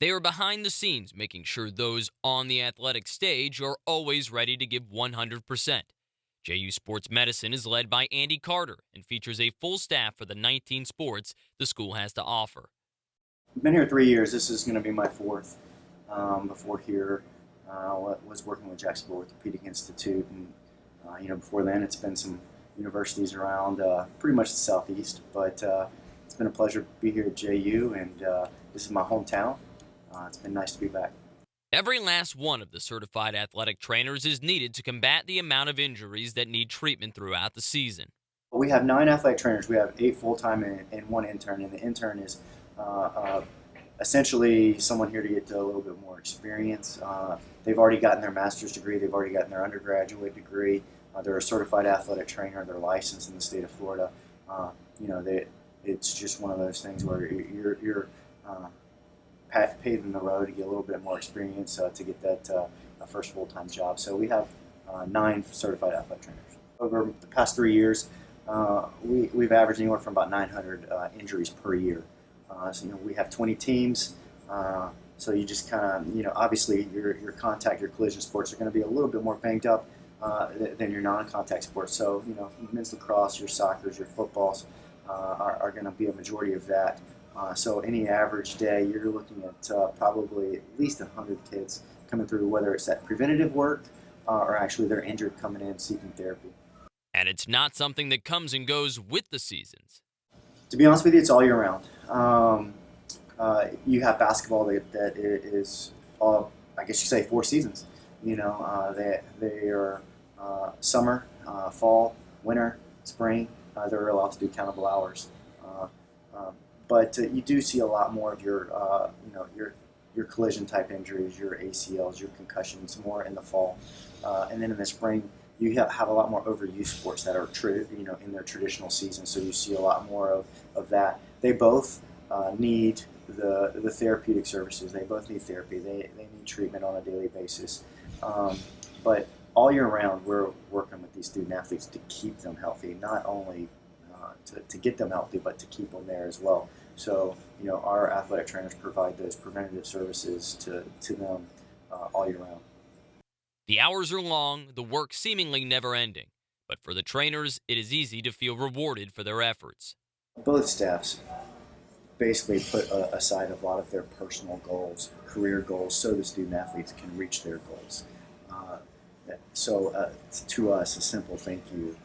They are behind the scenes, making sure those on the athletic stage are always ready to give 100%. JU Sports Medicine is led by Andy Carter and features a full staff for the 19 sports the school has to offer. I've been here 3 years. This is going to be my fourth. Before here, was working with Jacksonville Orthopedic Institute, and before then, it's been some universities around pretty much the southeast. But it's been a pleasure to be here at JU, and this is my hometown. It's been nice to be back. Every last one of the certified athletic trainers is needed to combat the amount of injuries that need treatment throughout the season. We have 9 athletic trainers. We have 8 full-time and 1 intern, and the intern is uh, uh, essentially someone here to get a little bit more experience. They've already gotten their master's degree. They've already gotten their undergraduate degree. They're a certified athletic trainer. They're licensed in the state of Florida. Uh, it's just one of those things where you're paving the road to get a little bit more experience to get that first full-time job. So we have 9 certified athletic trainers. Over the past 3 years, we've averaged anywhere from about 900 injuries per year. So we have 20 teams. So you just kind of obviously your contact, your collision sports are going to be a little bit more banged up than your non-contact sports. So men's lacrosse, your soccer's, your footballs are going to be a majority of that. So any average day, you're looking at probably at least 100 kids coming through, whether it's that preventative work or actually they're injured coming in seeking therapy. And it's not something that comes and goes with the seasons. To be honest with you, it's all year round. You have basketball that is all, I guess you say, 4 seasons. They are summer, fall, winter, spring. They're allowed to do countable hours. But you do see a lot more of your collision type injuries, your ACLs, your concussions more in the fall, and then in the spring you have a lot more overuse sports that are in their traditional season. So you see a lot more of that. They both need the therapeutic services. They both need therapy. They need treatment on a daily basis. But all year round, we're working with these student athletes to keep them healthy, not only to get them healthy, but to keep them there as well. So, our athletic trainers provide those preventative services to them all year round. The hours are long, the work seemingly never ending. But for the trainers, it is easy to feel rewarded for their efforts. Both staffs basically put aside a lot of their personal goals, career goals, so the student athletes can reach their goals. Uh, so, to us, a simple thank you,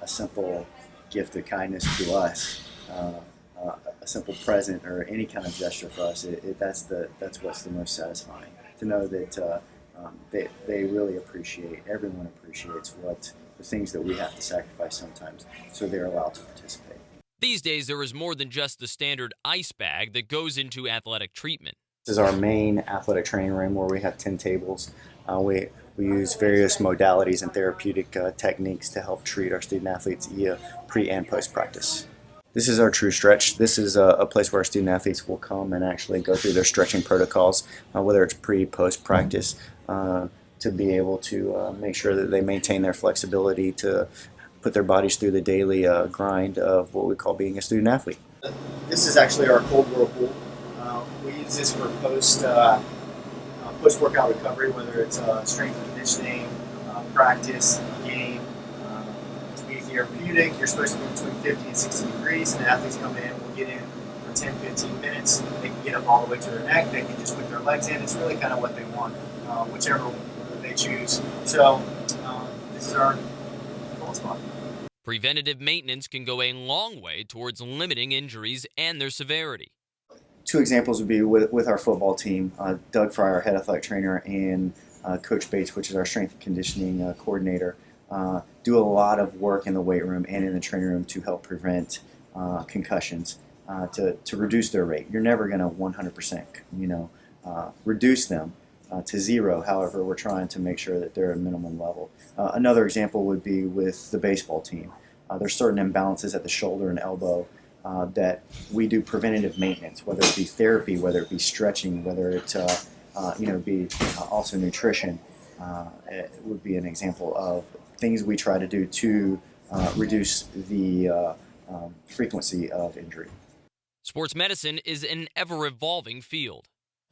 a simple gift of kindness to us, a simple present or any kind of gesture for us, that's what's the most satisfying. To know that they really appreciate, everyone appreciates the things that we have to sacrifice sometimes, so they're allowed to participate. These days, there is more than just the standard ice bag that goes into athletic treatment. This is our main athletic training room where we have 10 tables. We use various modalities and therapeutic techniques to help treat our student athletes pre and post practice. This is our true stretch. This is a place where our student athletes will come and actually go through their stretching protocols, whether it's pre, post practice, to be able to make sure that they maintain their flexibility to put their bodies through the daily grind of what we call being a student athlete. This is actually our cold whirlpool. We use this for post workout recovery, whether it's strength and conditioning, practice, game. To be therapeutic, you're supposed to be between 50 and 60 degrees, and the athletes come in, we'll get in for 10, 15 minutes. They can get up all the way to their neck, they can just put their legs in. It's really kind of what they want, whichever they choose. So this is our cold spot. Preventative maintenance can go a long way towards limiting injuries and their severity. 2 examples would be with our football team, Doug Fry, our head athletic trainer, and Coach Bates, which is our strength and conditioning coordinator, do a lot of work in the weight room and in the training room to help prevent concussions, to reduce their rate. You're never going to 100%, reduce them to zero. However, we're trying to make sure that they're at minimum level. Another example would be with the baseball team. There's certain imbalances at the shoulder and elbow that we do preventative maintenance, whether it be therapy, whether it be stretching, whether it be also nutrition. It would be an example of things we try to do to reduce the frequency of injury. Sports medicine is an ever-evolving field.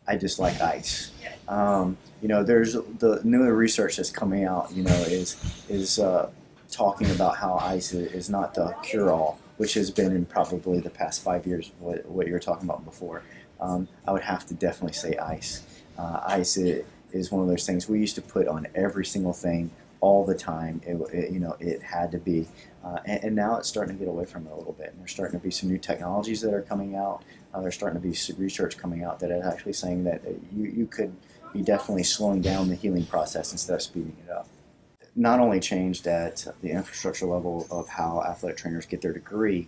I just like ice. There's the newer research that's coming out. Is talking about how ice is not the cure-all, which has been in probably the past 5 years. What you were talking about before, I would have to definitely say ice. Ice is one of those things we used to put on every single thing all the time. It had to be, and now it's starting to get away from it a little bit. And there's starting to be some new technologies that are coming out. There's starting to be research coming out that is actually saying that you could be definitely slowing down the healing process instead of speeding it up. Not only changed at the infrastructure level of how athletic trainers get their degree,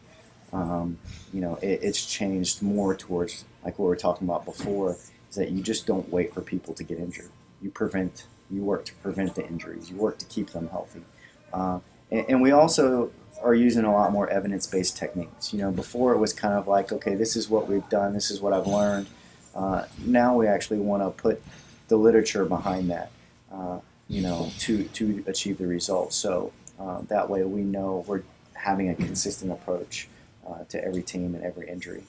it's changed more towards like what we were talking about before, is that you just don't wait for people to get injured. You work to prevent the injuries. You work to keep them healthy. And we also are using a lot more evidence-based techniques. Before it was kind of like, okay, this is what we've done, this is what I've learned. Now we actually want to put the literature behind that, to achieve the results. So that way we know we're having a consistent approach to every team and every injury.